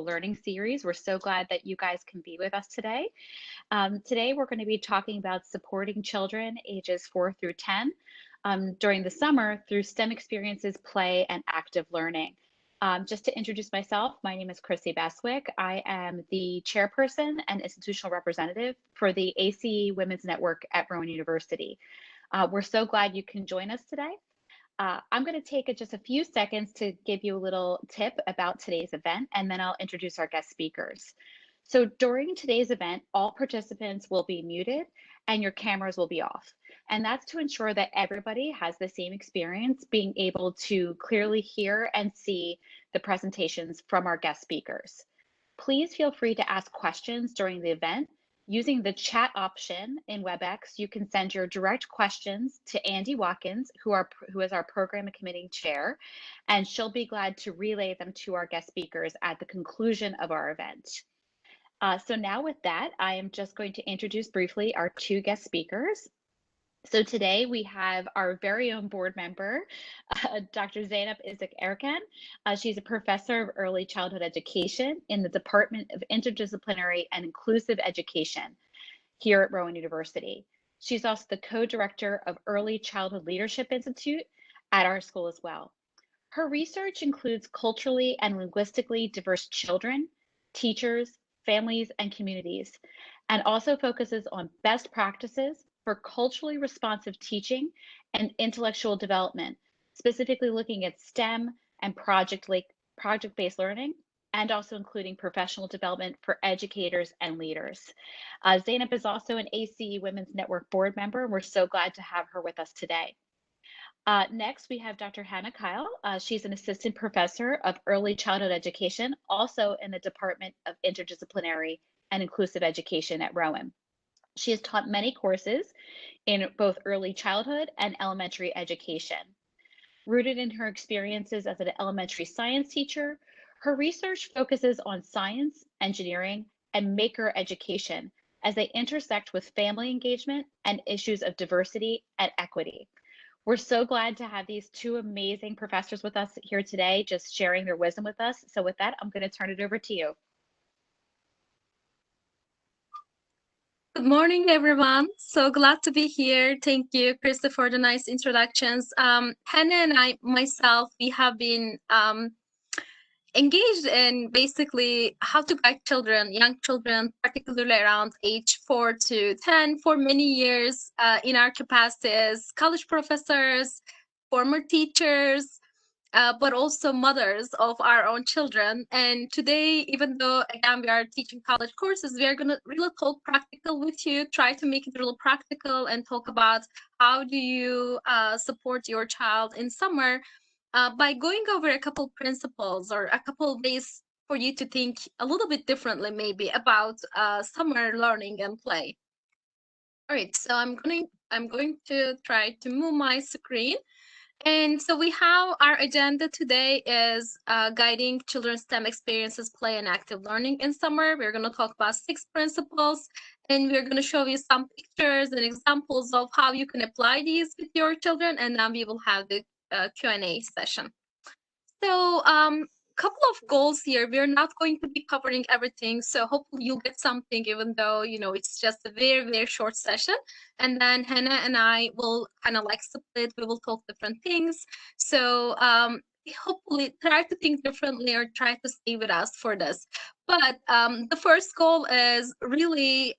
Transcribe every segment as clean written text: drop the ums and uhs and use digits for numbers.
learning series. We're so glad that you guys can be with us today. Today, we're going to be talking about supporting children ages 4 through 10 during the summer through STEM experiences, play, and active learning. Just to introduce myself, my name is Chrissy Beswick. I am the chairperson and institutional representative for the ACE Women's Network at Rowan University. We're so glad you can join us today. I'm going to take just a few seconds to give you a little tip about today's event, and then I'll introduce our guest speakers. So during today's event, all participants will be muted and your cameras will be off. And that's to ensure that everybody has the same experience being able to clearly hear and see the presentations from our guest speakers. Please feel free to ask questions during the event. Using the chat option in WebEx, you can send your direct questions to Andy Watkins, who is our program and committee chair, and she'll be glad to relay them to our guest speakers at the conclusion of our event. So now with that, I am just going to introduce briefly our two guest speakers. So today we have our very own board member, Dr. Zeynep Isik-Ercan. She's a professor of early childhood education in the Department of Interdisciplinary and Inclusive Education here at Rowan University. She's also the co-director of Early Childhood Leadership Institute at our school as well. Her research includes culturally and linguistically diverse children, teachers, families, and communities, and also focuses on best practices for culturally responsive teaching and intellectual development, specifically looking at STEM and project-based learning, and also including professional development for educators and leaders. Zeynep is also an ACE Women's Network board member, and we're so glad to have her with us today. Next, we have Dr. Hannah Kyle. She's an assistant professor of early childhood education, also in the Department of Interdisciplinary and Inclusive Education at Rowan. She has taught many courses in both early childhood and elementary education. Rooted in her experiences as an elementary science teacher, her research focuses on science, engineering, and maker education as they intersect with family engagement and issues of diversity and equity. We're so glad to have these two amazing professors with us here today, just sharing their wisdom with us. So with that, I'm going to turn it over to you. Good morning, everyone. So glad to be here. Thank you, Krista, for the nice introductions. Hannah and I, myself, we have been engaged in basically how to guide children, young children, particularly around age 4 to 10 for many years in our capacities, college professors, former teachers, but also mothers of our own children. And today, even though, again, we are teaching college courses, we are going to really talk practical with you, try to make it really practical and talk about how do you support your child in summer by going over a couple principles or a couple ways for you to think a little bit differently maybe about summer learning and play. All right, so I'm going to try to move my screen. And so we have our agenda today is guiding children's STEM experiences, play, and active learning in summer. We're going to talk about 6 principles, and we're going to show you some pictures and examples of how you can apply these with your children, and then we will have the Q&A session. So couple of goals here. We're not going to be covering everything, so hopefully you'll get something, even though it's just a very, very short session. And then Hannah and I will kind of like split. We will talk different things. So hopefully try to think differently or try to stay with us for this. But the first goal is really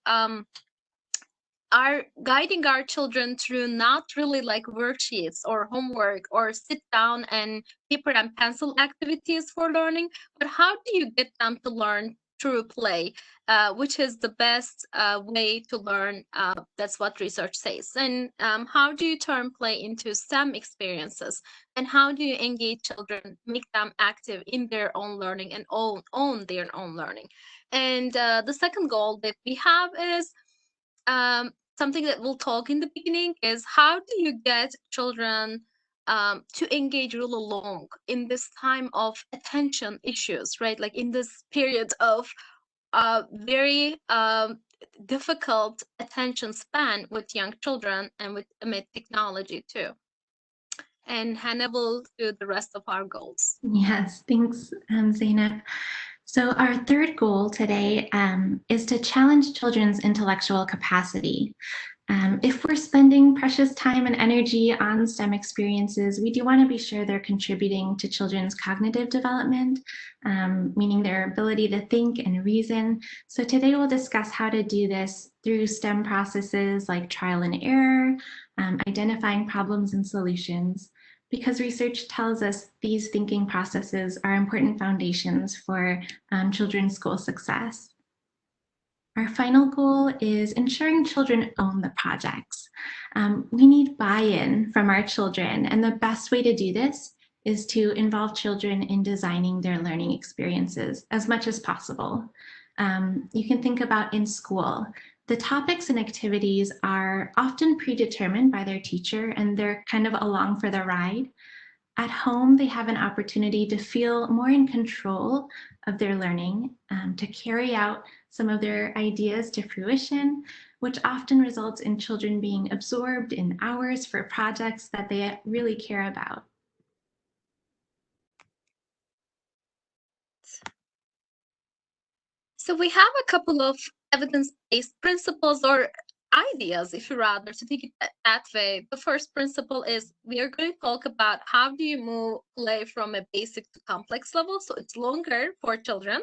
are guiding our children through not really like worksheets or homework or sit down and paper and pencil activities for learning, but how do you get them to learn through play, which is the best way to learn. That's what research says. And how do you turn play into STEM experiences? And how do you engage children, make them active in their own learning and own their own learning? And the second goal that we have is something that we'll talk in the beginning is how do you get children to engage really long in this time of attention issues, right? Like in this period of very difficult attention span with young children and with amid technology too. And Hannah will do the rest of our goals. Yes, thanks, Zeynep. So our third goal today is to challenge children's intellectual capacity. If we're spending precious time and energy on STEM experiences, we do want to be sure they're contributing to children's cognitive development, meaning their ability to think and reason. So today we'll discuss how to do this through STEM processes like trial and error, identifying problems and solutions, because research tells us these thinking processes are important foundations for children's school success. Our final goal is ensuring children own the projects. We need buy-in from our children, and the best way to do this is to involve children in designing their learning experiences as much as possible. You can think about in school, the topics and activities are often predetermined by their teacher, and they're kind of along for the ride. At home, they have an opportunity to feel more in control of their learning, to carry out some of their ideas to fruition, which often results in children being absorbed in hours for projects that they really care about. So we have a couple of evidence-based principles or ideas, if you rather, to think it that way. The first principle is we are going to talk about how do you move play from a basic to complex level, so it's longer for children,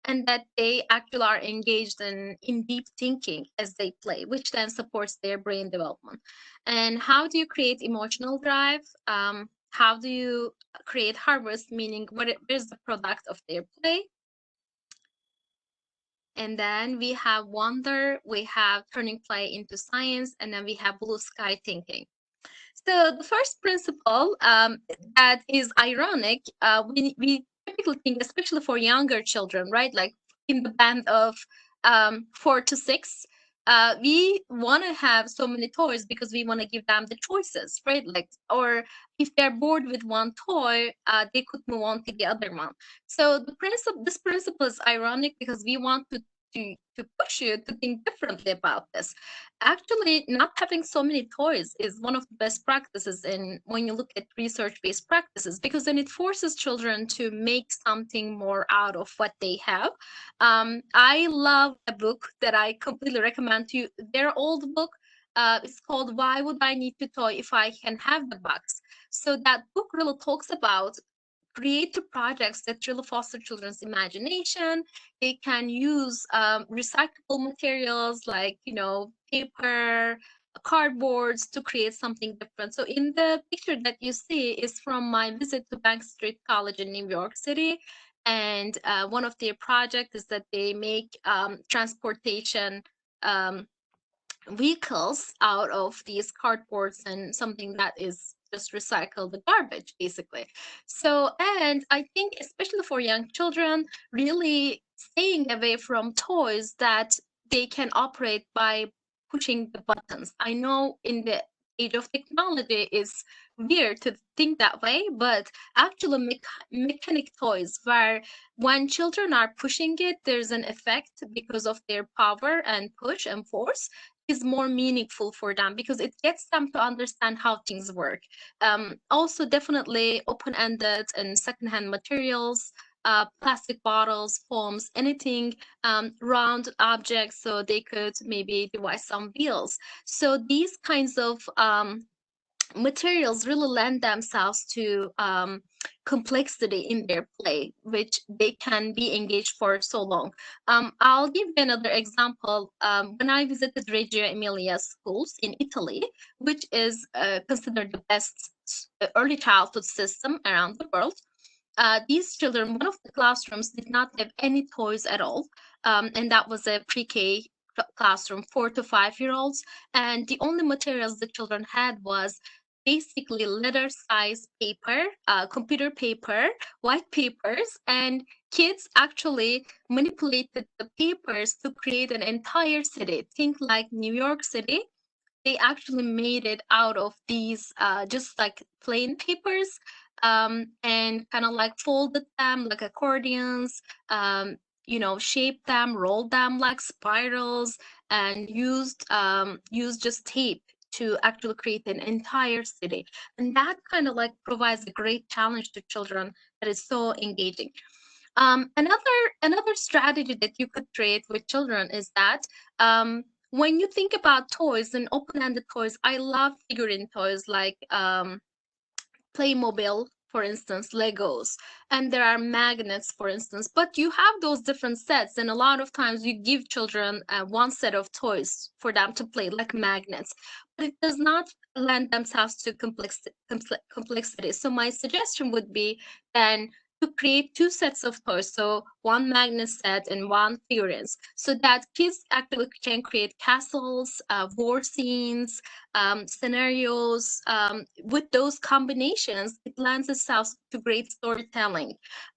and that they actually are engaged in deep thinking as they play, which then supports their brain development. And how do you create emotional drive? How do you create harvest, meaning what is the product of their play? And then we have wonder, we have turning play into science, and then we have blue sky thinking. So the first principle that is ironic, we typically think, especially for younger children, right? Like in the band of 4 to 6, we want to have so many toys because we want to give them the choices, right? Like, or if they're bored with one toy, they could move on to the other one. So this principle is ironic because we want to push you to think differently about this. Actually, not having so many toys is one of the best practices in when you look at research-based practices, because then it forces children to make something more out of what they have. I love a book that I completely recommend to you. Their old book. It's called "Why Would I Need to Toy If I Can Have the Box?" So that book really talks about creative projects that really foster children's imagination. They can use recyclable materials like, paper, cardboards to create something different. So in the picture that you see is from my visit to Bank Street College in New York City. And one of their projects is that they make transportation vehicles out of these cardboards and something that is just recycle the garbage basically. So, and I think especially for young children, really staying away from toys that they can operate by pushing the buttons. I know in the age of technology is weird to think that way, but actually mechanic toys where when children are pushing it, there's an effect because of their power and push and force is more meaningful for them because it gets them to understand how things work. Also, definitely open-ended and secondhand materials, plastic bottles, foams, anything, round objects, so they could maybe devise some wheels. So these kinds of materials really lend themselves to complexity in their play, which they can be engaged for so long. I'll give you another example. When I visited Reggio Emilia schools in Italy, which is considered the best early childhood system around the world, these children, one of the classrooms did not have any toys at all. And that was a pre-K classroom, 4 to 5 year olds. And the only materials the children had was basically letter size paper, computer paper, white papers, and kids actually manipulated the papers to create an entire city. Think like New York City. They actually made it out of these just like plain papers, and kind of like folded them like accordions, shaped them, rolled them like spirals, and used just tape to actually create an entire city. And that kind of like provides a great challenge to children that is so engaging. Another strategy that you could create with children is that when you think about toys and open-ended toys, I love figurine toys like Playmobil, for instance, Legos, and there are magnets, for instance. But you have those different sets, and a lot of times you give children one set of toys for them to play, like magnets. But it does not lend themselves to complexity. So my suggestion would be then to create two sets of toys, so one magnet set and one figurines, so that kids actually can create castles, war scenes, scenarios. With those combinations, it lends itself to great storytelling.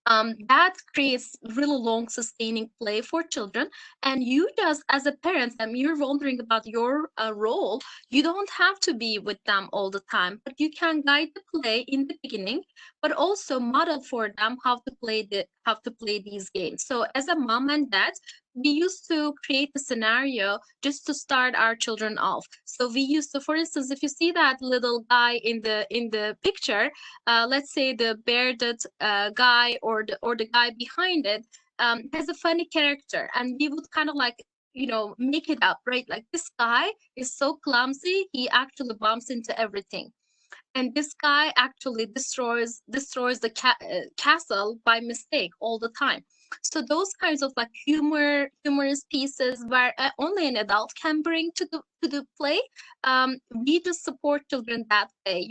That creates really long, sustaining play for children. And you just, as a parent, you're wondering about your role. You don't have to be with them all the time, but you can guide the play in the beginning, but also model for them how to play these games. So as a mom and dad, we used to create a scenario just to start our children off. So we used to, for instance, if you see that little guy in the picture, let's say the bearded guy or the guy behind it has a funny character, and we would kind of like make it up, right? Like, this guy is so clumsy, he actually bumps into everything, and this guy actually destroys the castle by mistake all the time. So those kinds of like humorous pieces where only an adult can bring to the play, we just support children that way,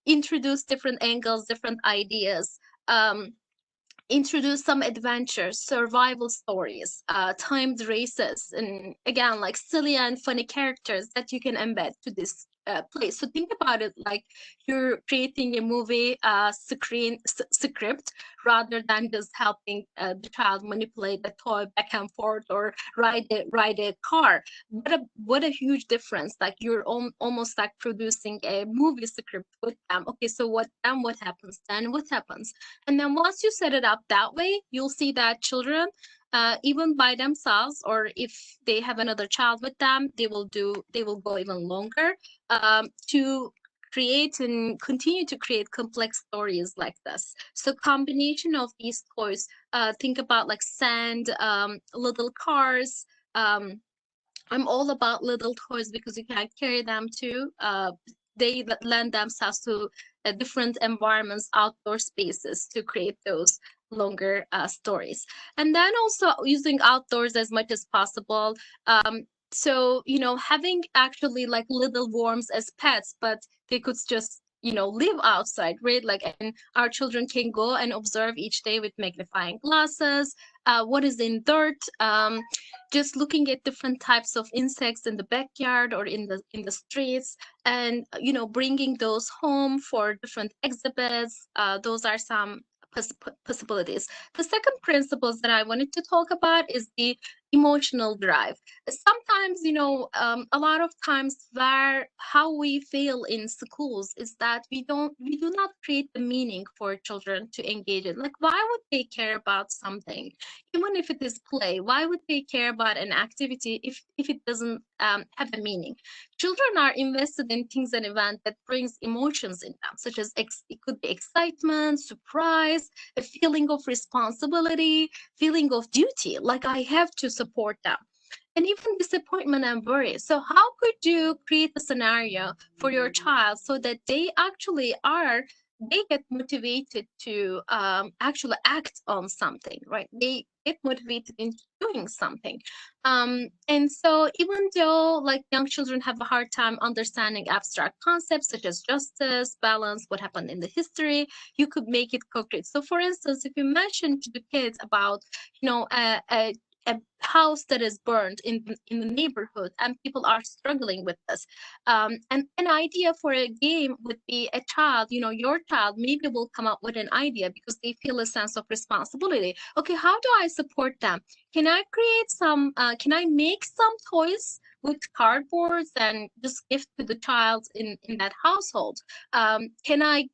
introduce different angles, different ideas, introduce some adventures, survival stories, timed races, and again, like silly and funny characters that you can embed to this play. So think about it like you're creating a movie script, rather than just helping the child manipulate the toy back and forth or ride a car. What a huge difference! Like, you're almost like producing a movie script with them. Okay, so what happens then? What happens? And then once you set it up that way, you'll see that children, even by themselves, or if they have another child with them, they will go even longer to create and continue to create complex stories like this. So combination of these toys, think about like sand, little cars. I'm all about little toys because you can carry them too. They lend themselves to different environments, outdoor spaces, to create those longer stories. And then also using outdoors as much as possible. So, having actually like little worms as pets, but they could just live outside, right? Like, and our children can go and observe each day with magnifying glasses, what is in dirt, just looking at different types of insects in the backyard or in the streets, and bringing those home for different exhibits. Those are some possibilities. The second principles that I wanted to talk about is the emotional drive. Sometimes, a lot of times where how we feel in schools is that we do not create the meaning for children to engage in. Like, why would they care about something? Even if it is play, why would they care about an activity if it doesn't have a meaning? Children are invested in things and events that brings emotions in them, such as it could be excitement, surprise, a feeling of responsibility, feeling of duty, like I have to support them, and even disappointment and worry. So how could you create a scenario for your child so that they get motivated to actually act on something, right? They get motivated into doing something. And so even though like young children have a hard time understanding abstract concepts such as justice, balance, what happened in the history, you could make it concrete. So for instance, if you mention to the kids about, a house that is burned in the neighborhood and people are struggling with this, and an idea for a game would be a child, your child maybe will come up with an idea because they feel a sense of responsibility. Okay, how do I support them? Can I can I make some toys with cardboards and just give to the child in that household? Can I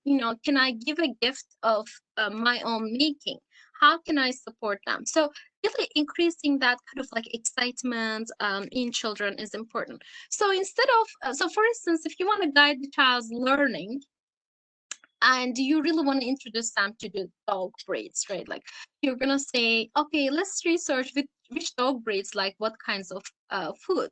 give a gift of my own making? How can I support them? So really increasing that kind of like excitement in children is important. So instead of, so for instance, if you want to guide the child's learning, and you really want to introduce them to the dog breeds, right? Like you're gonna say, okay, let's research which dog breeds like what kinds of food.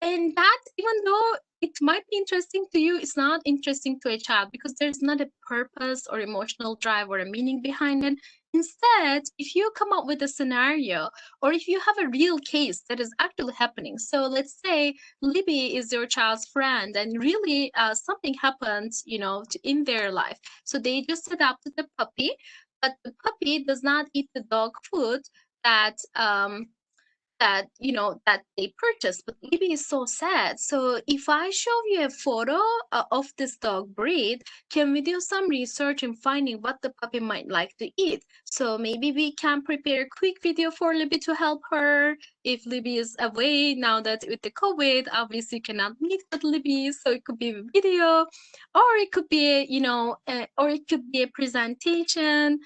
And that, even though it might be interesting to you, it's not interesting to a child because there's not a purpose or emotional drive or a meaning behind it. Instead, if you come up with a scenario or if you have a real case that is actually happening. So let's say Libby is your child's friend and really something happened, in their life. So they just adopted the puppy, but the puppy does not eat the dog food that that they purchased, but Libby is so sad. So if I show you a photo of this dog breed, can we do some research in finding what the puppy might like to eat? So maybe we can prepare a quick video for Libby to help her if Libby is away. Now that with the COVID, obviously you cannot meet with Libby, so it could be a video, or it could be or it could be a presentation,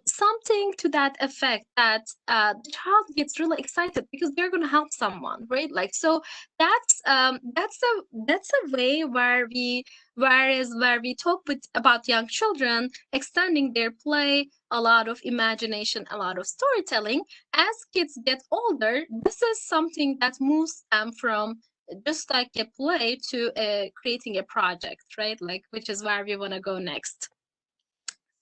something to that effect, that the child gets really excited because they're going to help someone, right? Like, so that's a way where we talk about young children extending their play, a lot of imagination, a lot of storytelling. As kids get older, this is something that moves them from just like a play to creating a project, right? Like, which is where we want to go next.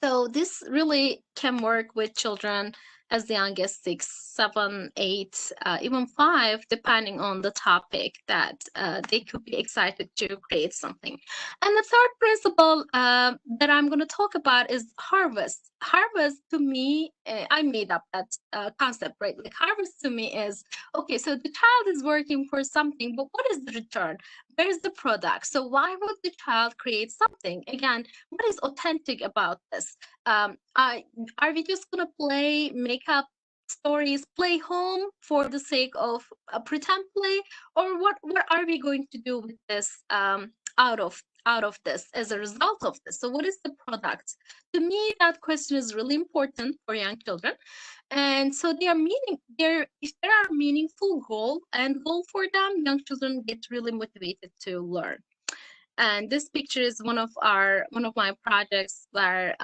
So this really can work with children as young as 6, 7, 8, even 5, depending on the topic that they could be excited to create something. And the third principle that I'm going to talk about is harvest. Harvest to me, I made up that concept, right? Like harvest to me is, okay, so the child is working for something, but what is the return? Where's the product? So why would the child create something? Again, what is authentic about this? Are we just gonna play, make up stories, play home for the sake of a pretend play, or what are we going to do with this out of this as a result of this? So what is the product? To me, that question is really important for young children. And so if there are meaningful goal for them, young children get really motivated to learn. And this picture is one of my projects where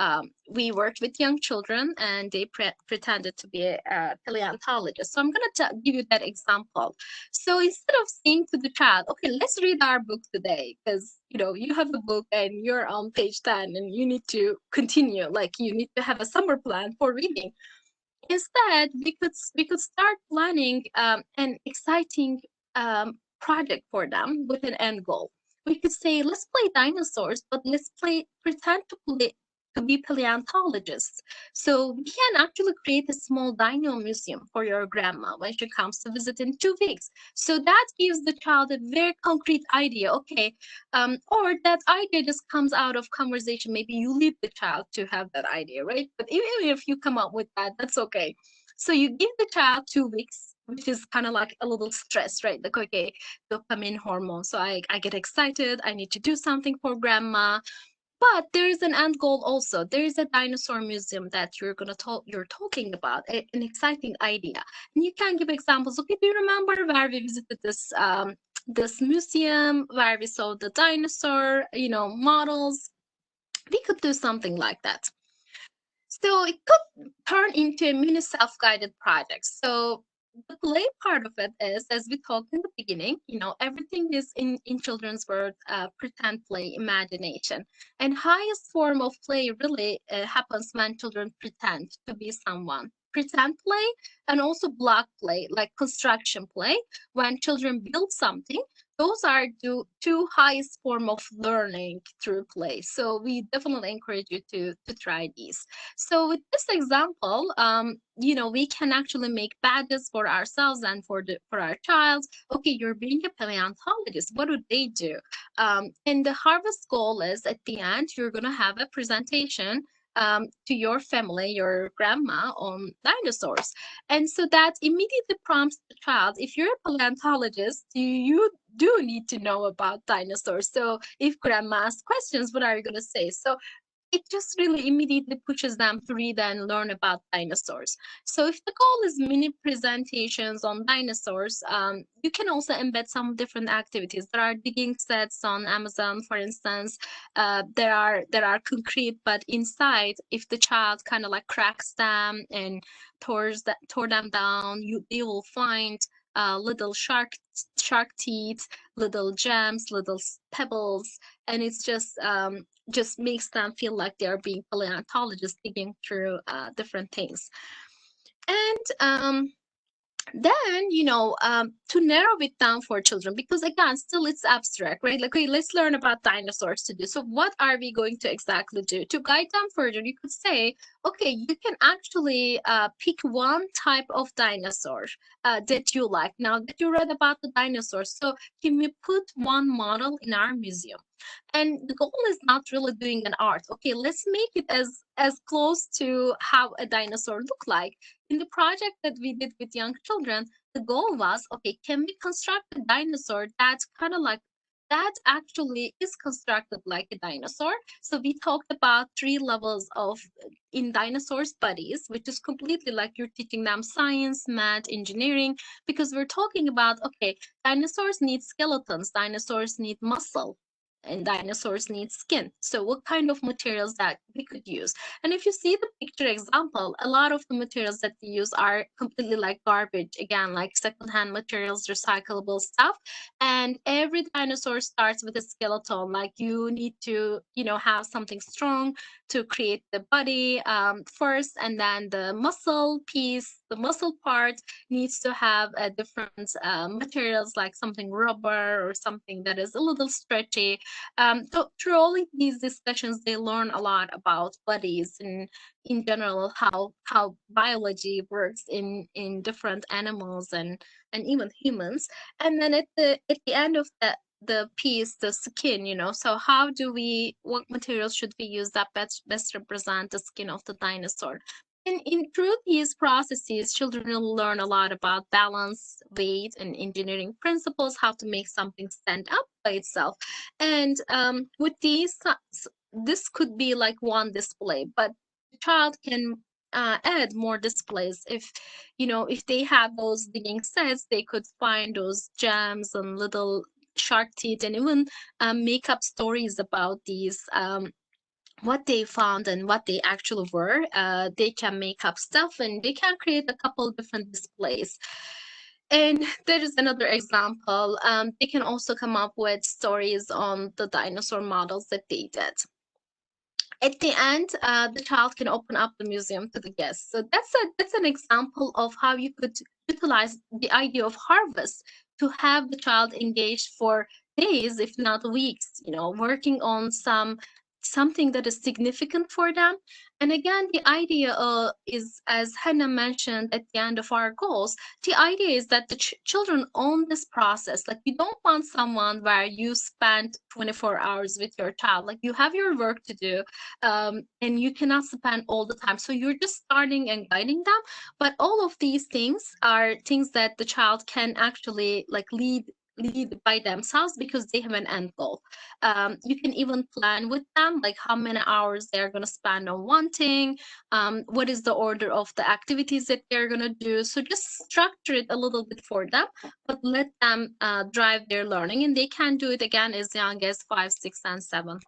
we worked with young children and they pretended to be a paleontologist. So I'm going to give you that example. So instead of saying to the child, okay, let's read our book today, because you have a book and you're on page 10 and you need to continue, like you need to have a summer plan for reading. Instead, we could start planning an exciting project for them with an end goal. We could say, let's play dinosaurs, but let's pretend to be paleontologists. So we can actually create a small dino museum for your grandma when she comes to visit in 2 weeks. So that gives the child a very concrete idea. Okay, or that idea just comes out of conversation. Maybe you lead the child to have that idea, right? But even if you come up with that, that's okay. So you give the child 2 weeks, which is kind of like a little stress, right? Like, okay, dopamine hormone. So I get excited. I need to do something for grandma. But there is an end goal also. There is a dinosaur museum that you're talking about, an exciting idea. And you can give examples. Okay, do you remember where we visited this museum where we saw the dinosaur, models? We could do something like that. So it could turn into a mini self-guided project. So the play part of it is, as we talked in the beginning, everything is in children's world, pretend play, imagination. And highest form of play really happens when children pretend to be someone. Pretend play and also block play, like construction play, when children build something. Those are the 2 highest form of learning through play. So we definitely encourage you to try these. So with this example, we can actually make badges for ourselves and for our child. Okay, you're being a paleontologist. What would they do? And the harvest goal is at the end, you're going to have a presentation to your family, your grandma, on dinosaurs. And so that immediately prompts the child, if you're a paleontologist, you do need to know about dinosaurs. So if grandma asks questions, what are you going to say? So it just really immediately pushes them to read and learn about dinosaurs. So if the goal is mini presentations on dinosaurs, you can also embed some different activities. There are digging sets on Amazon, for instance. There are concrete, but inside, if the child kind of like cracks them and tore them down, they will find little shark teeth, little gems, little pebbles, and it's just makes them feel like they're being paleontologists digging through different things. And then to narrow it down for children, because again, still it's abstract, right? Like, okay, let's learn about dinosaurs to do. So what are we going to exactly do to guide them further? You could say, okay, you can actually pick one type of dinosaur that you like. Now that you read about the dinosaurs, so can we put one model in our museum? And the goal is not really doing an art. Okay, let's make it as close to how a dinosaur looked like. In the project that we did with young children, the goal was, okay, can we construct a dinosaur that's kind of like, that actually is constructed like a dinosaur? So we talked about 3 levels of in dinosaurs' bodies, which is completely like you're teaching them science, math, engineering, because we're talking about, okay, dinosaurs need skeletons, dinosaurs need muscle, and dinosaurs need skin. So what kind of materials that we could use? And if you see the picture example, a lot of the materials that we use are completely like garbage, again, like secondhand materials, recyclable stuff. And every dinosaur starts with a skeleton. Like you need to, have something strong to create the body first, and then the muscle piece, the muscle part needs to have a different materials, like something rubber or something that is a little stretchy. So through all of these discussions, they learn a lot about bodies and in general how biology works in different animals and even humans. And then at the end of the piece, the skin, so how do what materials should we use that best represent the skin of the dinosaur? And through these processes, children will learn a lot about balance, weight, and engineering principles, how to make something stand up by itself. And with these, this could be like one display, but the child can add more displays. If they have those digging sets, they could find those gems and little shark teeth, and even make up stories about these what they found and what they actually were. They can make up stuff and they can create a couple different displays. And there is another example. They can also come up with stories on the dinosaur models that they did. At the end, the child can open up the museum to the guests. So that's an example of how you could utilize the idea of harvest to have the child engaged for days, if not weeks, working on something that is significant for them. And again, the idea is, as Hannah mentioned at the end of our goals, the idea is that the children own this process. Like, you don't want someone where you spend 24 hours with your child. Like, you have your work to do, and you cannot spend all the time. So you're just starting and guiding them. But all of these things are things that the child can actually like lead by themselves because they have an end goal. You can even plan with them, like how many hours they're going to spend on one thing, what is the order of the activities that they're going to do. So just structure it a little bit for them, but let them drive their learning, and they can do it again as young as 5, 6, and 7.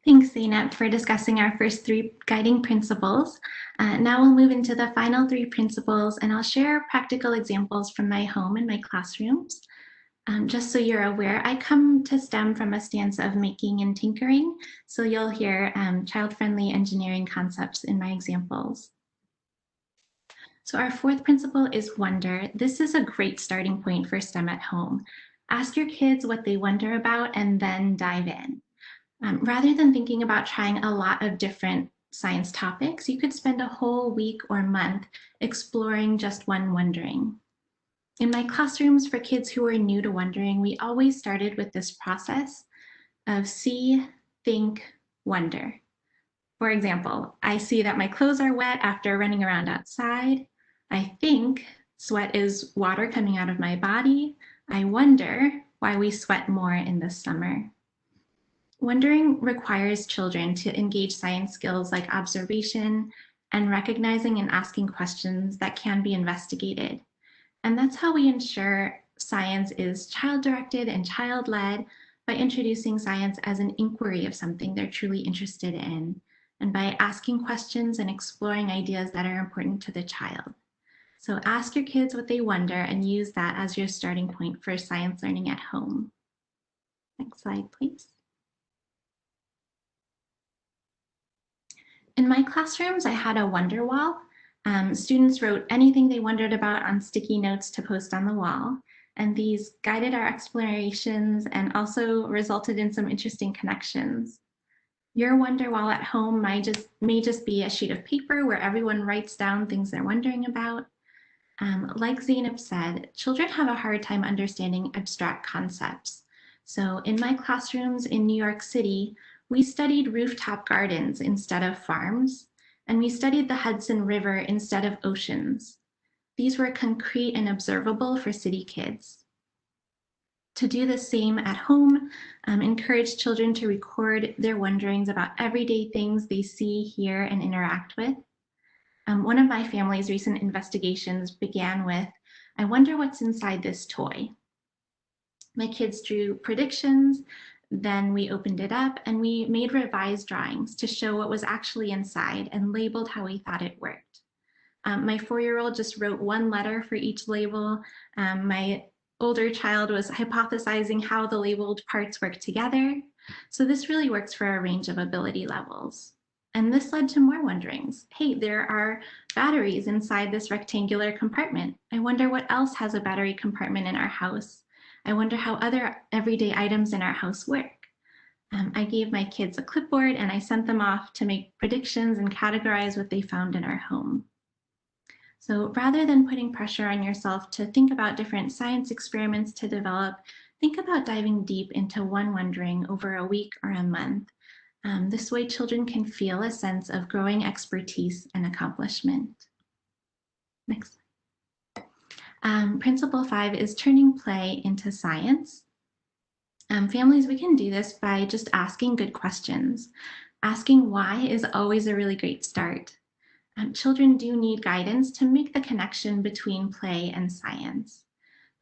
Thanks, Zeynep, for discussing our first 3 guiding principles. Now we'll move into the final 3 principles, and I'll share practical examples from my home and my classrooms. Just so you're aware, I come to STEM from a stance of making and tinkering, so you'll hear child-friendly engineering concepts in my examples. So our 4th principle is wonder. This is a great starting point for STEM at home. Ask your kids what they wonder about and then dive in. Rather than thinking about trying a lot of different science topics, you could spend a whole week or month exploring just one wondering. In my classrooms for kids who are new to wondering, we always started with this process of see, think, wonder. For example, I see that my clothes are wet after running around outside. I think sweat is water coming out of my body. I wonder why we sweat more in the summer. Wondering requires children to engage science skills like observation and recognizing and asking questions that can be investigated. And that's how we ensure science is child-directed and child-led, by introducing science as an inquiry of something they're truly interested in, and by asking questions and exploring ideas that are important to the child. So ask your kids what they wonder and use that as your starting point for science learning at home. Next slide, please. In my classrooms, I had a wonder wall. Students wrote anything they wondered about on sticky notes to post on the wall. And these guided our explorations and also resulted in some interesting connections. Your wonder wall at home may just be a sheet of paper where everyone writes down things they're wondering about. Like Zeynep said, children have a hard time understanding abstract concepts. So in my classrooms in New York City, we studied rooftop gardens instead of farms, and we studied the Hudson River instead of oceans. These were concrete and observable for city kids. To do the same at home, encourage children to record their wonderings about everyday things they see, hear, and interact with. One of my family's recent investigations began with, "I wonder what's inside this toy." My kids drew predictions, then we opened it up and we made revised drawings to show what was actually inside and labeled how we thought it worked. My 4-year-old just wrote one letter for each label. My older child was hypothesizing how the labeled parts work together. So this really works for a range of ability levels. And this led to more wonderings. Hey, there are batteries inside this rectangular compartment. I wonder what else has a battery compartment in our house. I wonder how other everyday items in our house work. I gave my kids a clipboard and I sent them off to make predictions and categorize what they found in our home. So rather than putting pressure on yourself to think about different science experiments to develop, think about diving deep into one wondering over a week or a month. This way children can feel a sense of growing expertise and accomplishment. Next. Principle 5 is turning play into science. Families, we can do this by just asking good questions. Asking why is always a really great start. Children do need guidance to make the connection between play and science.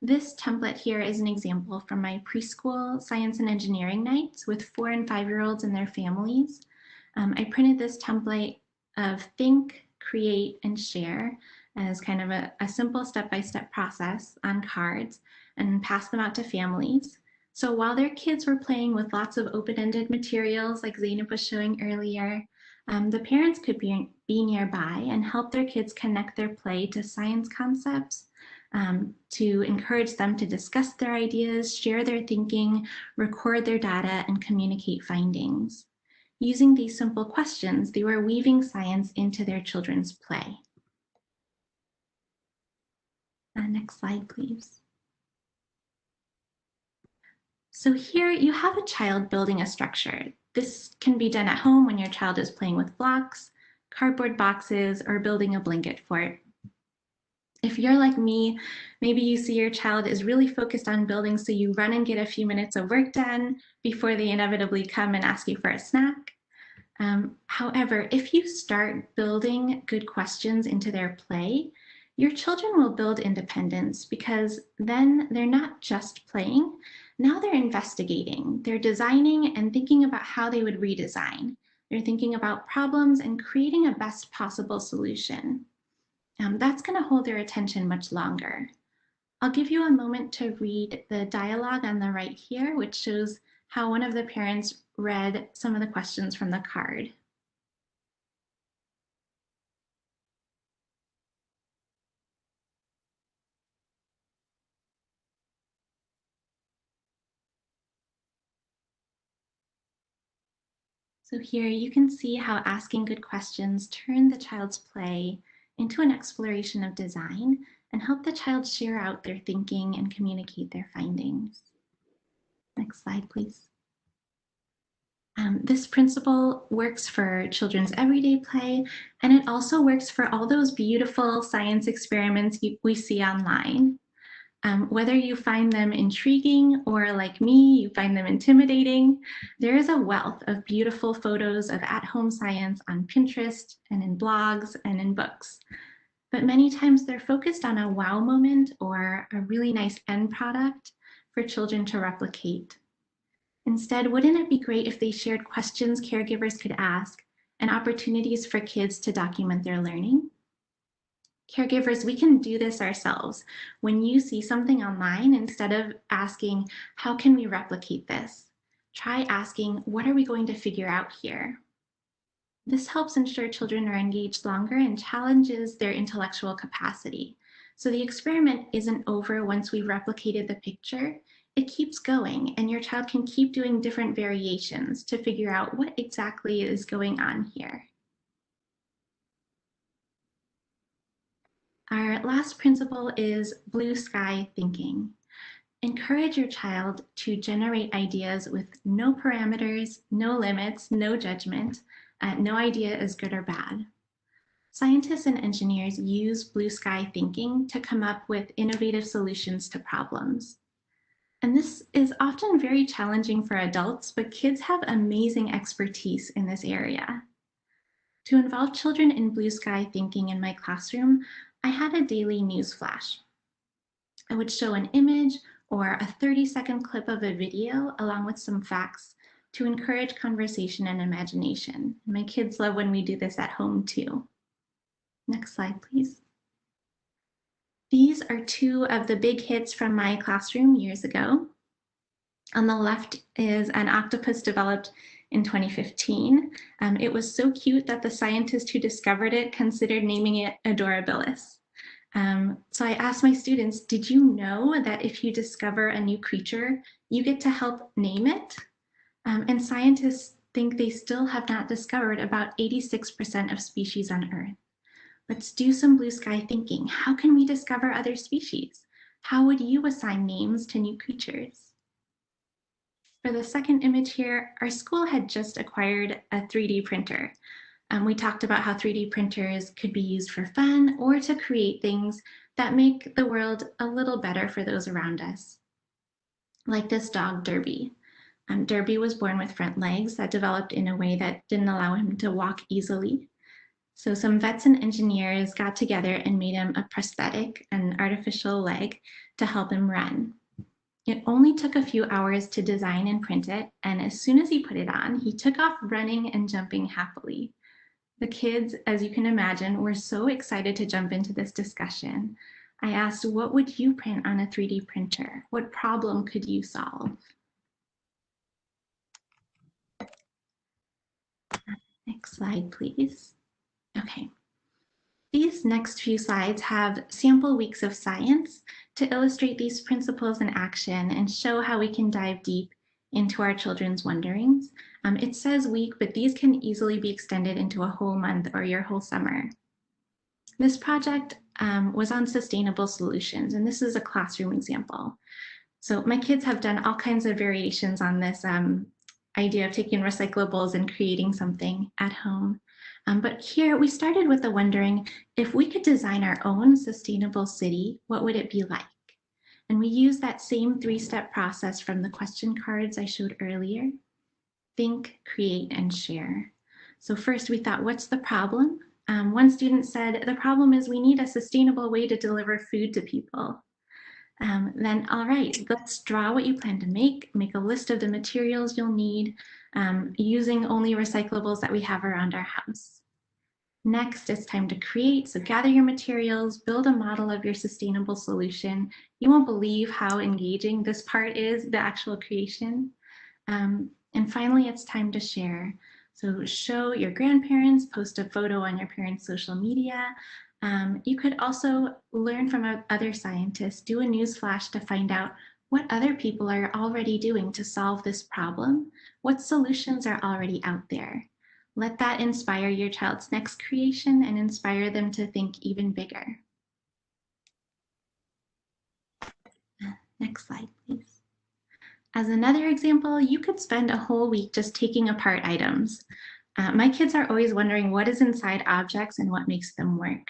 This template here is an example from my preschool science and engineering nights with 4- and 5-year-olds and their families. I printed this template of think, create, and share as kind of a simple step-by-step process on cards and passed them out to families. So while their kids were playing with lots of open-ended materials like Zeynep was showing earlier, the parents could be nearby and help their kids connect their play to science concepts, to encourage them to discuss their ideas, share their thinking, record their data, and communicate findings. Using these simple questions, they were weaving science into their children's play. Next slide, please. So here you have a child building a structure. This can be done at home when your child is playing with blocks, cardboard boxes, or building a blanket fort. If you're like me, maybe you see your child is really focused on building, so you run and get a few minutes of work done before they inevitably come and ask you for a snack. However, if you start building good questions into their play, your children will build independence, because then they're not just playing, now they're investigating, they're designing and thinking about how they would redesign. They're thinking about problems and creating a best possible solution. That's going to hold their attention much longer. I'll give you a moment to read the dialogue on the right here, which shows how one of the parents read some of the questions from the card. So here you can see how asking good questions turn the child's play into an exploration of design and help the child share out their thinking and communicate their findings. Next slide, please. This principle works for children's everyday play, and it also works for all those beautiful science experiments we see online. Whether you find them intriguing or, like me, you find them intimidating, there is a wealth of beautiful photos of at-home science on Pinterest and in blogs and in books. But many times they're focused on a wow moment or a really nice end product for children to replicate. Instead, wouldn't it be great if they shared questions caregivers could ask and opportunities for kids to document their learning? Caregivers, we can do this ourselves. When you see something online, instead of asking, how can we replicate this? Try asking, what are we going to figure out here? This helps ensure children are engaged longer and challenges their intellectual capacity. So the experiment isn't over once we've replicated the picture. It keeps going, and your child can keep doing different variations to figure out what exactly is going on here. Our last principle is blue sky thinking. Encourage your child to generate ideas with no parameters, no limits, no judgment. No idea is good or bad. Scientists and engineers use blue sky thinking to come up with innovative solutions to problems. And this is often very challenging for adults, but kids have amazing expertise in this area. To involve children in blue sky thinking in my classroom, I had a daily news flash. I would show an image or a 30-second clip of a video along with some facts to encourage conversation and imagination. My kids love when we do this at home too. Next slide, please. These are two of the big hits from my classroom years ago. On the left is an octopus developed in 2015. It was so cute that the scientist who discovered it considered naming it Adorabilis. So I asked my students, did you know that if you discover a new creature, you get to help name it? And scientists think they still have not discovered about 86% of species on Earth. Let's do some blue sky thinking. How can we discover other species? How would you assign names to new creatures? For the second image here, our school had just acquired a 3D printer. We talked about how 3D printers could be used for fun or to create things that make the world a little better for those around us. Like this dog, Derby. Derby was born with front legs that developed in a way that didn't allow him to walk easily. So some vets and engineers got together and made him a prosthetic, an artificial leg, to help him run. It only took a few hours to design and print it, and as soon as he put it on, he took off running and jumping happily. The kids, as you can imagine, were so excited to jump into this discussion. I asked, what would you print on a 3D printer? What problem could you solve? Next slide, please. Okay. These next few slides have sample weeks of science to illustrate these principles in action and show how we can dive deep into our children's wonderings. It says week, but these can easily be extended into a whole month or your whole summer. This project was on sustainable solutions, and this is a classroom example. So my kids have done all kinds of variations on this idea of taking recyclables and creating something at home. But here we started with the wondering, if we could design our own sustainable city, what would it be like? And we used that same 3-step process from the question cards I showed earlier. Think, create, and share. So first we thought, what's the problem? One student said, the problem is we need a sustainable way to deliver food to people. Then, all right, let's draw what you plan to make a list of the materials you'll need, using only recyclables that we have around our house. Next, it's time to create. So gather your materials, build a model of your sustainable solution. You won't believe how engaging this part is, the actual creation. And finally, it's time to share. So show your grandparents, post a photo on your parents' social media. You could also learn from other scientists, do a news flash to find out what other people are already doing to solve this problem, what solutions are already out there. Let that inspire your child's next creation and inspire them to think even bigger. Next slide, please. As another example, you could spend a whole week just taking apart items. My kids are always wondering what is inside objects and what makes them work.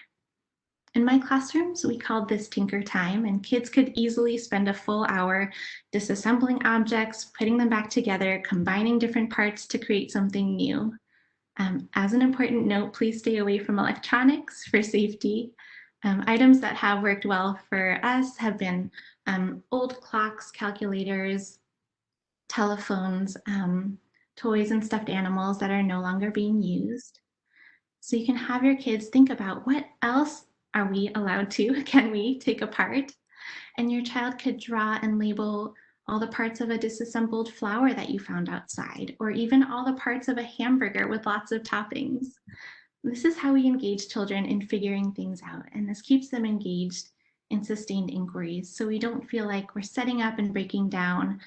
In my classrooms, we called this Tinker Time, and kids could easily spend a full hour disassembling objects, putting them back together, combining different parts to create something new. As an important note, please stay away from electronics for safety. Items that have worked well for us have been old clocks, calculators, telephones, toys and stuffed animals that are no longer being used. So you can have your kids think about what else are we allowed to, can we take apart? And your child could draw and label all the parts of a disassembled flower that you found outside, or even all the parts of a hamburger with lots of toppings. This is how we engage children in figuring things out, and this keeps them engaged in sustained inquiries, so we don't feel like we're setting up and breaking down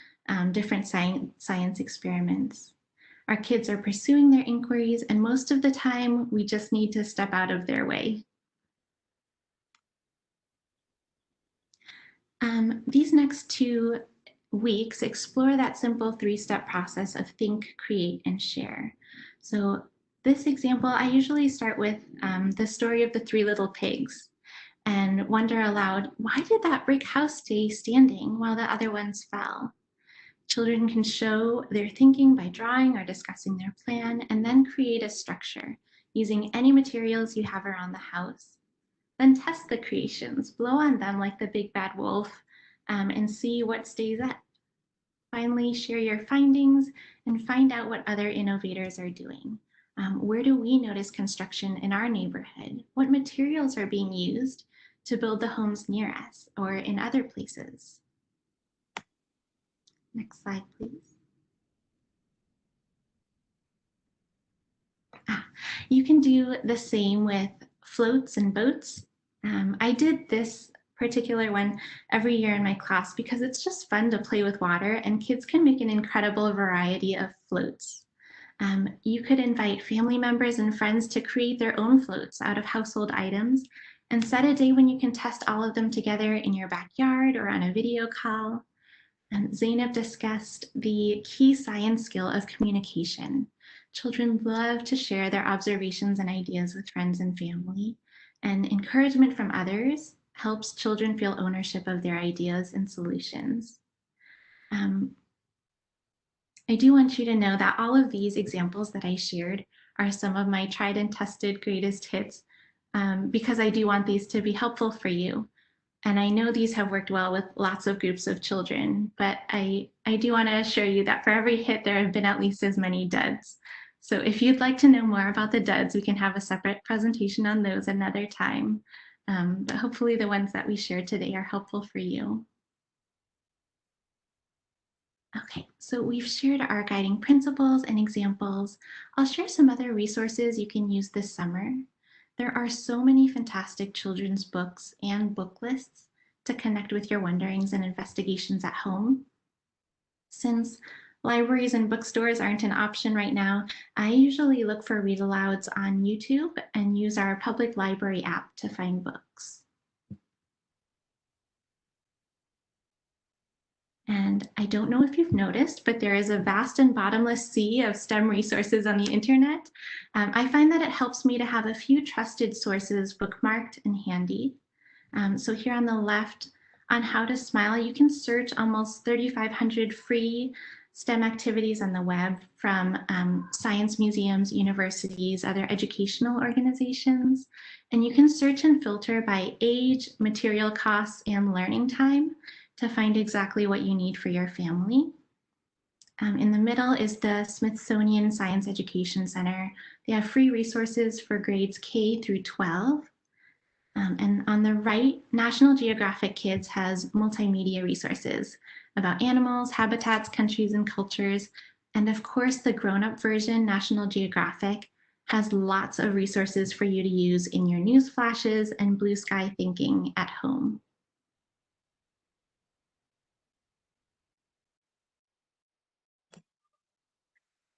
different science experiments. Our kids are pursuing their inquiries, and most of the time, we just need to step out of their way. These next 2 weeks explore that simple 3-step process of think, create, and share. So this example, I usually start with the story of the 3 little pigs and wonder aloud, why did that brick house stay standing while the other ones fell? Children can show their thinking by drawing or discussing their plan, and then create a structure using any materials you have around the house. Then test the creations, blow on them like the big bad wolf, and see what stays up. Finally, share your findings and find out what other innovators are doing. Where do we notice construction in our neighborhood? What materials are being used to build the homes near us or in other places? Next slide, please. You can do the same with floats and boats. I did this particular one every year in my class because it's just fun to play with water, and kids can make an incredible variety of floats. You could invite family members and friends to create their own floats out of household items and set a day when you can test all of them together in your backyard or on a video call. Zeynep discussed the key science skill of communication. Children love to share their observations and ideas with friends and family, and encouragement from others helps children feel ownership of their ideas and solutions. I do want you to know that all of these examples that I shared are some of my tried and tested greatest hits, because I do want these to be helpful for you. And I know these have worked well with lots of groups of children, but I do want to assure you that for every hit, there have been at least as many duds. So if you'd like to know more about the duds, we can have a separate presentation on those another time. But hopefully the ones that we shared today are helpful for you. Okay, so we've shared our guiding principles and examples. I'll share some other resources you can use this summer. There are so many fantastic children's books and book lists to connect with your wonderings and investigations at home. Since libraries and bookstores aren't an option right now, I usually look for read-alouds on YouTube and use our public library app to find books. And I don't know if you've noticed, but there is a vast and bottomless sea of STEM resources on the internet. I find that it helps me to have a few trusted sources bookmarked and handy. So here on the left, on How to Smile, you can search almost 3,500 free STEM activities on the web from science museums, universities, other educational organizations. And you can search and filter by age, material costs, and learning time to find exactly what you need for your family. In the middle is the Smithsonian Science Education Center. They have free resources for grades K through 12. And on the right, National Geographic Kids has multimedia resources about animals, habitats, countries, and cultures. And of course, the grown-up version, National Geographic, has lots of resources for you to use in your news flashes and blue sky thinking at home.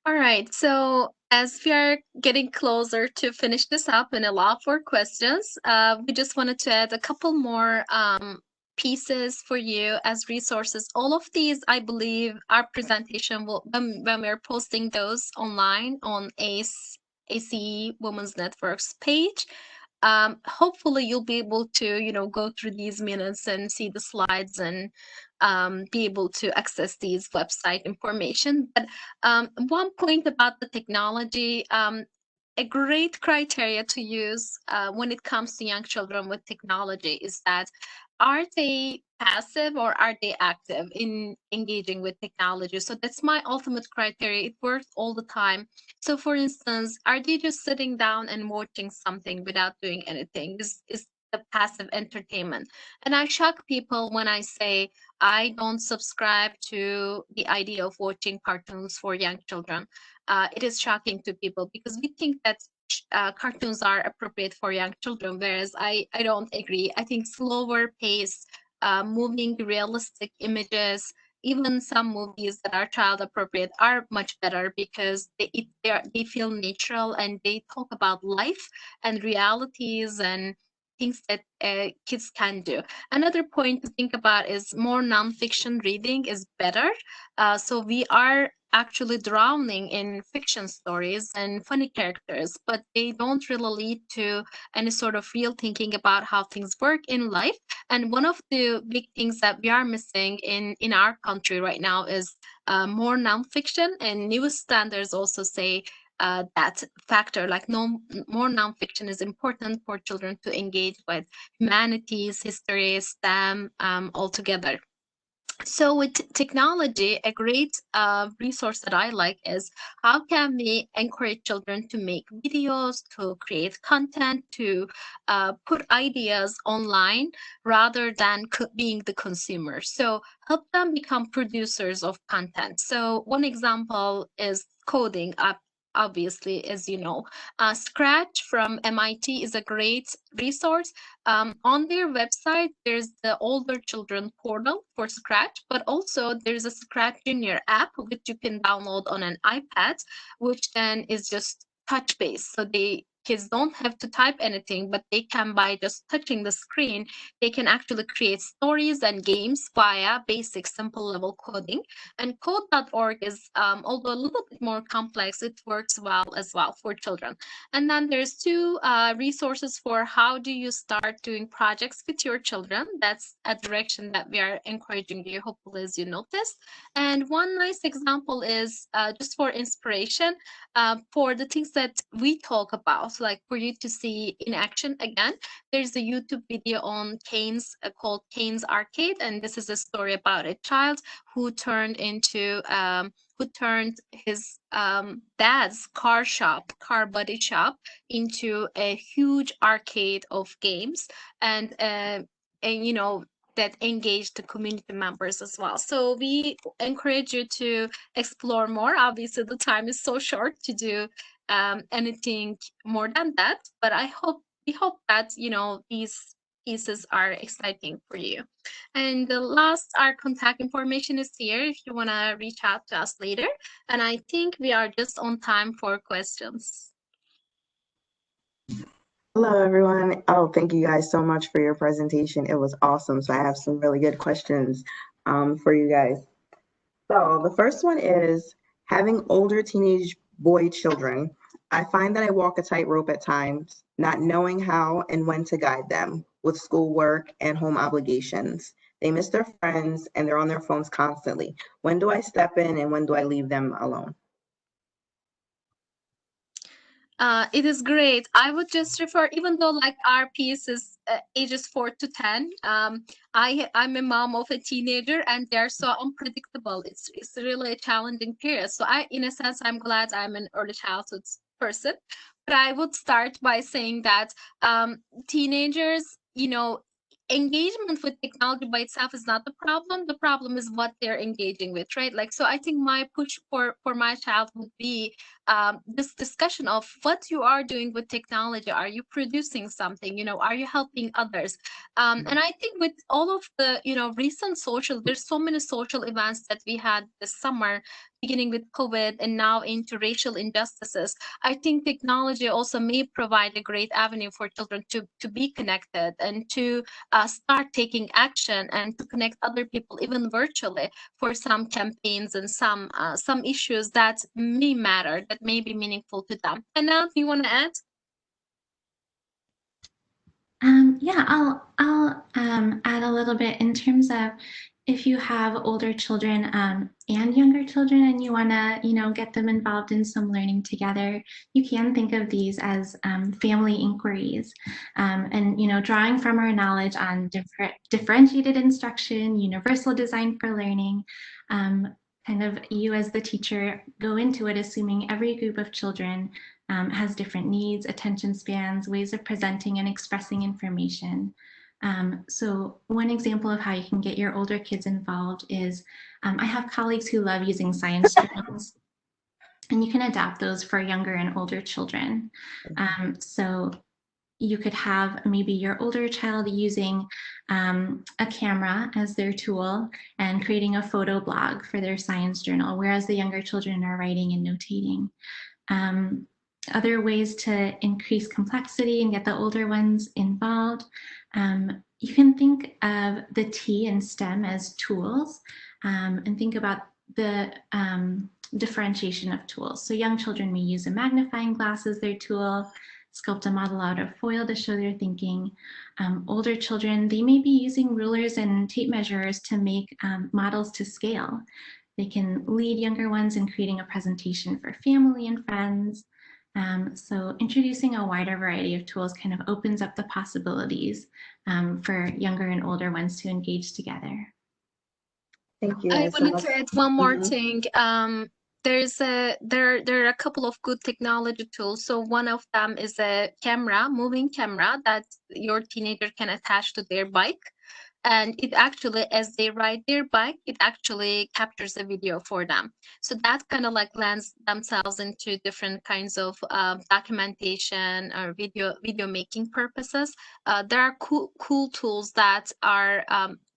All right, so as we are getting closer to finish this up and allow for questions, we just wanted to add a couple more pieces for you as resources. All of these, I believe, our presentation will, when we're posting those online on ACE Women's Network's page, hopefully you'll be able to, go through these minutes and see the slides and be able to access these website information. But one point about the technology, a great criteria to use when it comes to young children with technology is that are they passive or are they active in engaging with technology? So that's my ultimate criteria. It works all the time. So for instance, are they just sitting down and watching something without doing anything? Is the passive entertainment. And I shock people when I say I don't subscribe to the idea of watching cartoons for young children. It is shocking to people because we think that cartoons are appropriate for young children, whereas I don't agree. I think slower pace, moving realistic images, even some movies that are child appropriate are much better because they feel natural and they talk about life and realities and things that kids can do. Another point to think about is more nonfiction reading is better. So we are actually drowning in fiction stories and funny characters, but they don't really lead to any sort of real thinking about how things work in life. And one of the big things that we are missing in our country right now is more nonfiction, and news standards also say that factor, like no more nonfiction is important for children to engage with humanities, history, STEM altogether. So with technology, a great resource that I like is how can we encourage children to make videos, to create content, to put ideas online rather than being the consumer. So help them become producers of content. So one example is coding. Obviously, as you know, Scratch from MIT is a great resource. On their website, there's the older children portal for Scratch, but also there's a Scratch Junior app which you can download on an iPad, which then is just touch based. So the kids don't have to type anything, but they can, by just touching the screen, they can actually create stories and games via basic simple level coding. And code.org is, although a little bit more complex, it works well as well for children. And then there's two resources for how do you start doing projects with your children. That's a direction that we are encouraging you, hopefully, as you noticed. And one nice example is just for inspiration, for the things that we talk about, like for you to see in action again. There's a YouTube video on Kane's called Kane's Arcade, and this is a story about a child who turned his dad's car body shop, into a huge arcade of games, and that engage the community members as well. So we encourage you to explore more. Obviously, the time is so short to do anything more than that, but we hope that these pieces are exciting for you. And the last, our contact information is here if you want to reach out to us later. And I think we are just on time for questions. Hello, everyone. Oh, thank you guys so much for your presentation. It was awesome. So I have some really good questions for you guys. So the first one is, having older teenage boy children, I find that I walk a tightrope at times, not knowing how and when to guide them with schoolwork and home obligations. They miss their friends and they're on their phones constantly. When do I step in and when do I leave them alone? It is great. I would just refer, even though like our piece is ages 4 to 10, I'm a mom of a teenager and they're so unpredictable. It's really a challenging period. So in a sense, I'm glad I'm an early childhood person. But I would start by saying that teenagers, engagement with technology by itself is not the problem. The problem is what they're engaging with, right? Like, so I think my push for my child would be this discussion of what you are doing with technology. Are you producing something? Are you helping others? And I think with all of the recent there's so many social events that we had this summer, beginning with COVID and now into racial injustices. I think technology also may provide a great avenue for children to be connected and to start taking action and to connect other people, even virtually, for some campaigns and some issues that may matter, that may be meaningful to them. And now, do you want to add? Yeah, I'll add a little bit in terms of if you have older children and younger children and you want to, get them involved in some learning together, you can think of these as family inquiries. And, drawing from our knowledge on differentiated instruction, universal design for learning, kind of you as the teacher go into it assuming every group of children has different needs, attention spans, ways of presenting and expressing information. So one example of how you can get your older kids involved is I have colleagues who love using science journals, and you can adapt those for younger and older children. So you could have maybe your older child using a camera as their tool and creating a photo blog for their science journal, whereas the younger children are writing and notating. Other ways to increase complexity and get the older ones involved. You can think of the T in STEM as tools and think about the differentiation of tools. So young children may use a magnifying glass as their tool, sculpt a model out of foil to show their thinking. Older children, they may be using rulers and tape measures to make models to scale. They can lead younger ones in creating a presentation for family and friends. So introducing a wider variety of tools kind of opens up the possibilities for younger and older ones to engage together. Thank you. I wanted to add one more thing. There are a couple of good technology tools. So one of them is a camera, moving camera that your teenager can attach to their bike. And it actually, as they ride their bike, it actually captures a video for them. So that kind of like lends themselves into different kinds of documentation or video making purposes. There are cool tools that are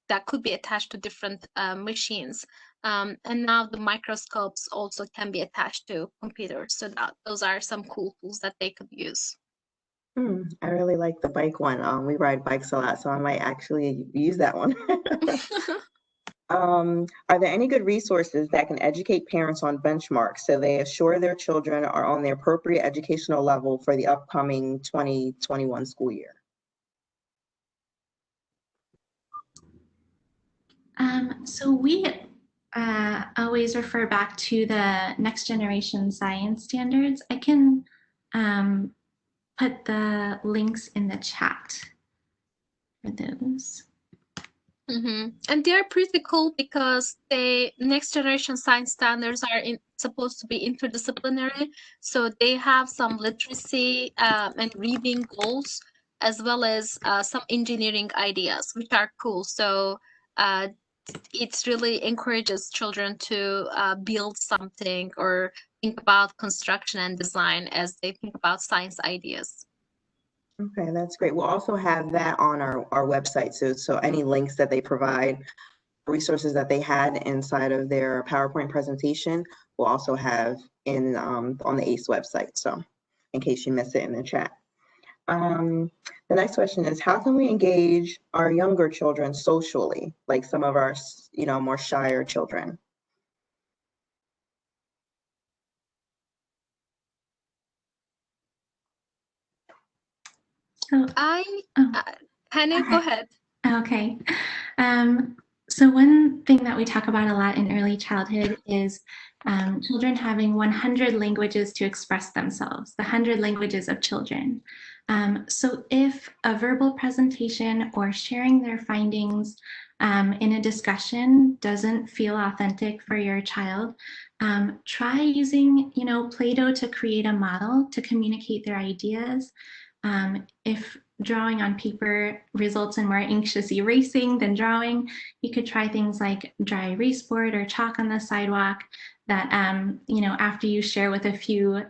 that could be attached to different machines. And now the microscopes also can be attached to computers. So those are some cool tools that they could use. I really like the bike one. We ride bikes a lot, so I might actually use that one. Are there any good resources that can educate parents on benchmarks so they assure their children are on the appropriate educational level for the upcoming 2021 school year? So we always refer back to the next generation science standards. I can put the links in the chat for those. And they're pretty cool because the next generation science standards are supposed to be interdisciplinary. So they have some literacy and reading goals, as well as some engineering ideas, which are cool. So it really encourages children to build something or think about construction and design as they think about science ideas. Okay, that's great. We'll also have that on our website. So any links that they provide, resources that they had inside of their PowerPoint presentation, we'll also have in on the ACE website. So in case you miss it in the chat. The next question is, how can we engage our younger children socially, like some of our, more shyer children? So Hannah, go ahead. Okay. So one thing that we talk about a lot in early childhood is children having 100 languages to express themselves, the 100 languages of children. So if a verbal presentation or sharing their findings in a discussion doesn't feel authentic for your child, try using, Play-Doh to create a model to communicate their ideas. If drawing on paper results in more anxious erasing than drawing, you could try things like dry erase board or chalk on the sidewalk that, after you share with a few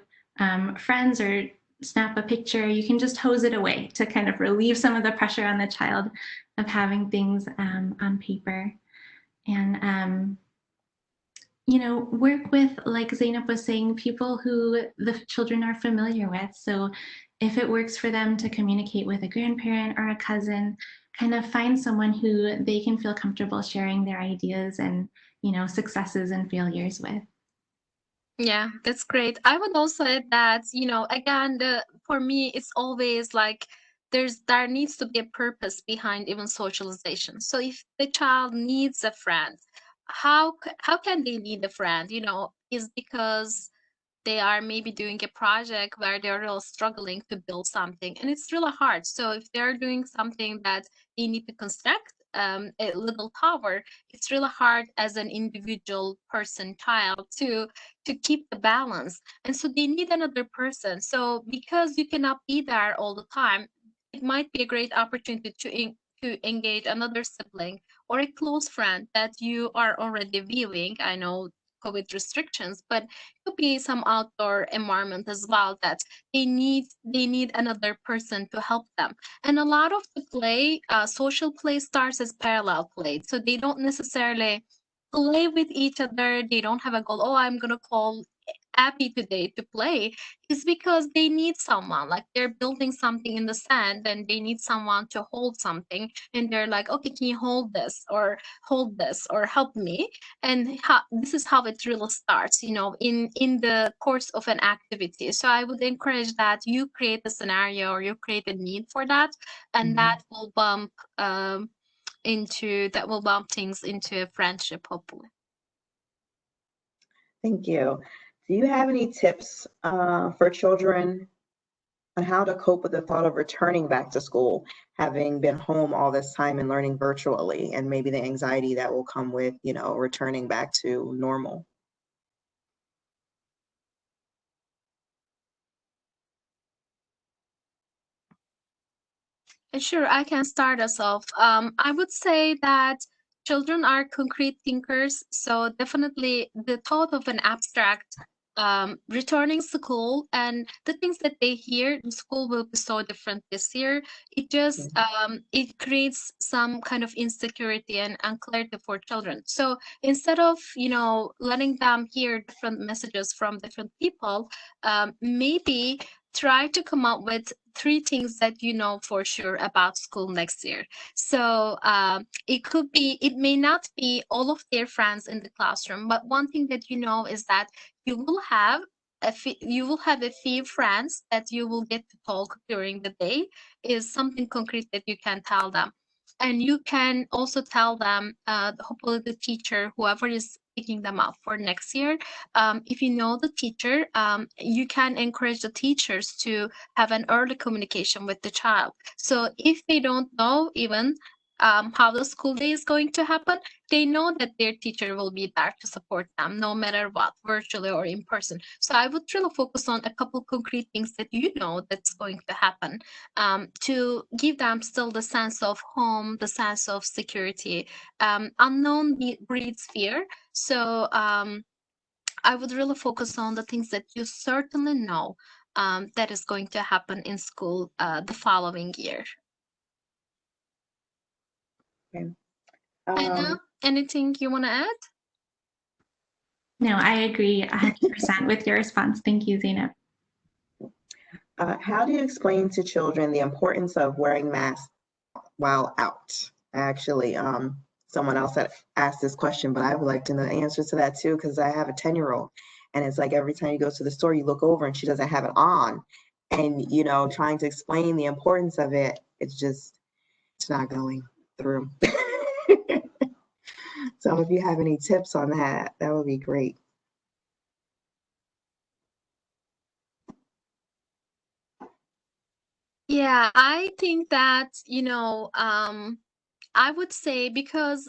friends or snap a picture, you can just hose it away to kind of relieve some of the pressure on the child of having things on paper. And work with, like Zeynep was saying, people who the children are familiar with. So if it works for them to communicate with a grandparent or a cousin, kind of find someone who they can feel comfortable sharing their ideas and, successes and failures with. Yeah, that's great. I would also add that, again, for me, it's always like there needs to be a purpose behind even socialization. So if the child needs a friend, how can they need a friend? Is because they are maybe doing a project where they're really struggling to build something, and it's really hard. So if they're doing something that they need to construct a little tower, it's really hard as an individual person, child, to keep the balance, and so they need another person. So because you cannot be there all the time, it might be a great opportunity to engage another sibling or a close friend that you are already viewing. I know COVID restrictions, but could be some outdoor environment as well that they need another person to help them. And a lot of the play, social play, starts as parallel play, so they don't necessarily play with each other. They don't have a goal. Oh, I'm gonna call Abby today to play. Is because they need someone, like they're building something in the sand and they need someone to hold something, and they're like, okay, can you hold this or help me? And this is how it really starts, in the course of an activity. So I would encourage that you create a scenario or you create a need for that, and that will bump things into a friendship, hopefully. Thank you. Do you have any tips for children on how to cope with the thought of returning back to school, having been home all this time and learning virtually, and maybe the anxiety that will come with, returning back to normal? Sure, I can start us off. I would say that children are concrete thinkers, so definitely the thought of an abstract returning school and the things that they hear, the school will be so different this year. It just it creates some kind of insecurity and unclarity for children. So instead of letting them hear different messages from different people, maybe try to come up with 3 things that you know for sure about school next year. So it may not be all of their friends in the classroom, but one thing that you know is that you will have a few friends that you will get to talk during the day, is something concrete that you can tell them. And you can also tell them, hopefully the teacher, whoever is picking them up for next year, if you know the teacher, you can encourage the teachers to have an early communication with the child. So if they don't know even how the school day is going to happen, they know that their teacher will be there to support them no matter what, virtually or in person. So I would really focus on a couple concrete things that you know that's going to happen, to give them still the sense of home, the sense of security. Unknown breeds fear. So I would really focus on the things that you certainly know that is going to happen in school the following year. Okay. Anna, anything you want to add? No, I agree 100% with your response. Thank you, Zeynep. How do you explain to children the importance of wearing masks while out? Actually, someone else had asked this question, but I would like to know the answer to that too, because I have a 10-year-old, and it's like every time you go to the store, you look over and she doesn't have it on. And, trying to explain the importance of it, it's not going through. So if you have any tips on that, that would be great. Yeah, I think that, I would say because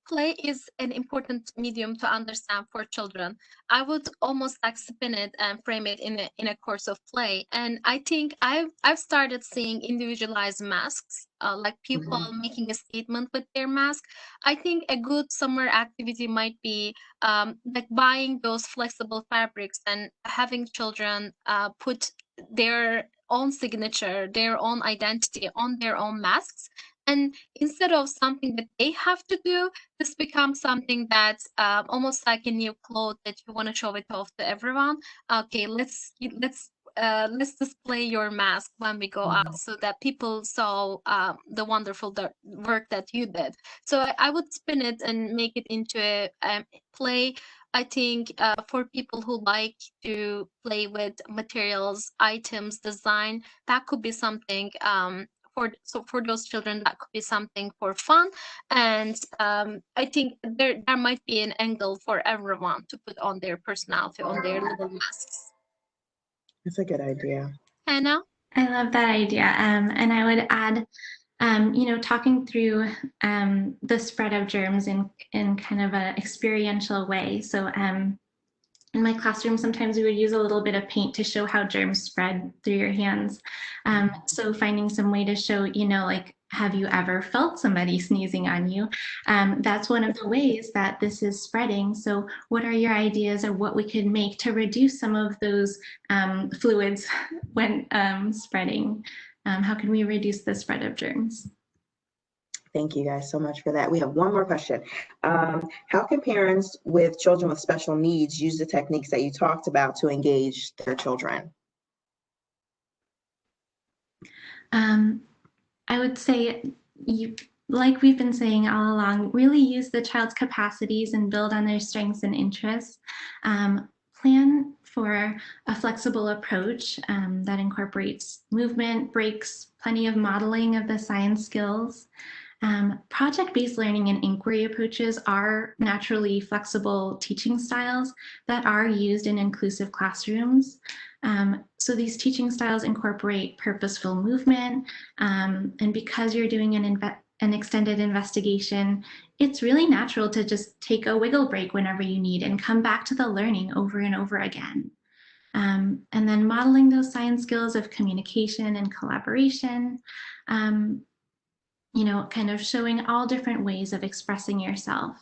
play is an important medium to understand for children, I would almost like spin it and frame it in a course of play. And I think I've started seeing individualized masks, like people making a statement with their mask. I think a good summer activity might be like buying those flexible fabrics and having children put their own signature, their own identity on their own masks. And instead of something that they have to do, this becomes something that's almost like a new cloth that you want to show it off to everyone. Okay, let's display your mask when we go out, so that people saw the wonderful work that you did. So I would spin it and make it into a play I think for people who like to play with materials, items, design, that could be something for those children, that could be something for fun. And I think there might be an angle for everyone to put on their personality, on their little masks. That's a good idea. Hannah? I love that idea. And I would add, talking through the spread of germs in kind of an experiential way. So in my classroom, sometimes we would use a little bit of paint to show how germs spread through your hands. So finding some way to show, like, have you ever felt somebody sneezing on you? That's one of the ways that this is spreading. So what are your ideas of what we could make to reduce some of those fluids when spreading? How can we reduce the spread of germs? Thank you guys so much for that. We have one more question. How can parents with children with special needs use the techniques that you talked about to engage their children? I would say, like we've been saying all along, really use the child's capacities and build on their strengths and interests. Plan for a flexible approach that incorporates movement, breaks, plenty of modeling of the science skills. Project-based learning and inquiry approaches are naturally flexible teaching styles that are used in inclusive classrooms. So these teaching styles incorporate purposeful movement, and because you're doing an extended investigation, it's really natural to just take a wiggle break whenever you need and come back to the learning over and over again. And then modeling those science skills of communication and collaboration, kind of showing all different ways of expressing yourself.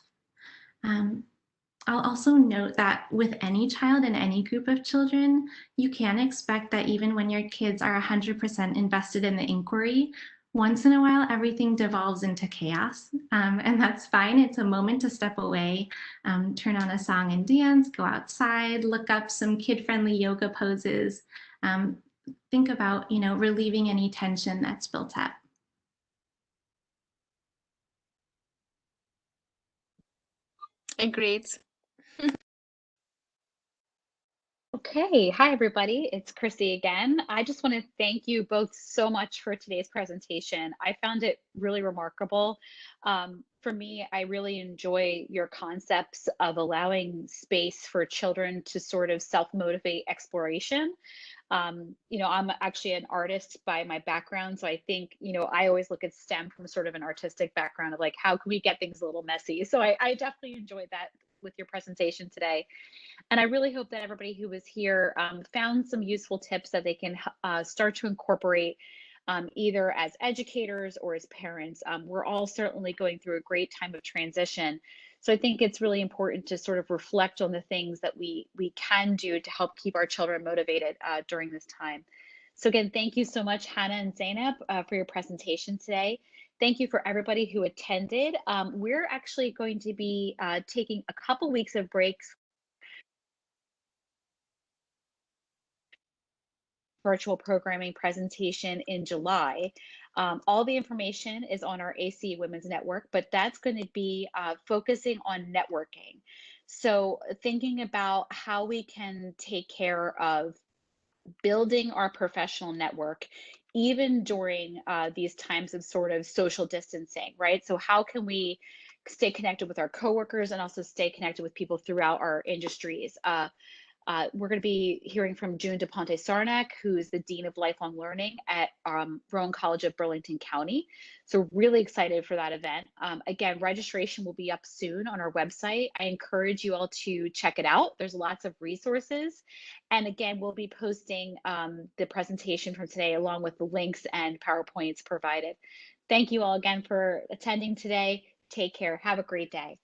I'll also note that with any child in any group of children, you can expect that even when your kids are 100% invested in the inquiry, once in a while, everything devolves into chaos. And that's fine. It's a moment to step away, turn on a song and dance, go outside, look up some kid-friendly yoga poses. Think about, relieving any tension that's built up. Agreed. Okay, hi everybody, it's Chrissy again. I just want to thank you both so much for today's presentation. I found it really remarkable. For me, I really enjoy your concepts of allowing space for children to sort of self-motivate exploration. I'm actually an artist by my background, so I think, I always look at STEM from sort of an artistic background of like, how can we get things a little messy? So I definitely enjoyed that with your presentation today. And I really hope that everybody who was here found some useful tips that they can start to incorporate either as educators or as parents. We're all certainly going through a great time of transition. So I think it's really important to sort of reflect on the things that we can do to help keep our children motivated during this time. So again, thank you so much, Hannah and Zeynep, for your presentation today. Thank you for everybody who attended. We're actually going to be taking a couple weeks of breaks virtual programming presentation in July. All the information is on our AC Women's Network, but that's going to be focusing on networking. So thinking about how we can take care of building our professional network, even during these times of sort of social distancing, right? So how can we stay connected with our coworkers and also stay connected with people throughout our industries? We're going to be hearing from June DePonte Sarnak, who's the Dean of Lifelong Learning at Rowan College of Burlington County. So really excited for that event. Again, registration will be up soon on our website. I encourage you all to check it out. There's lots of resources. And again, we'll be posting the presentation from today along with the links and PowerPoints provided. Thank you all again for attending today. Take care. Have a great day.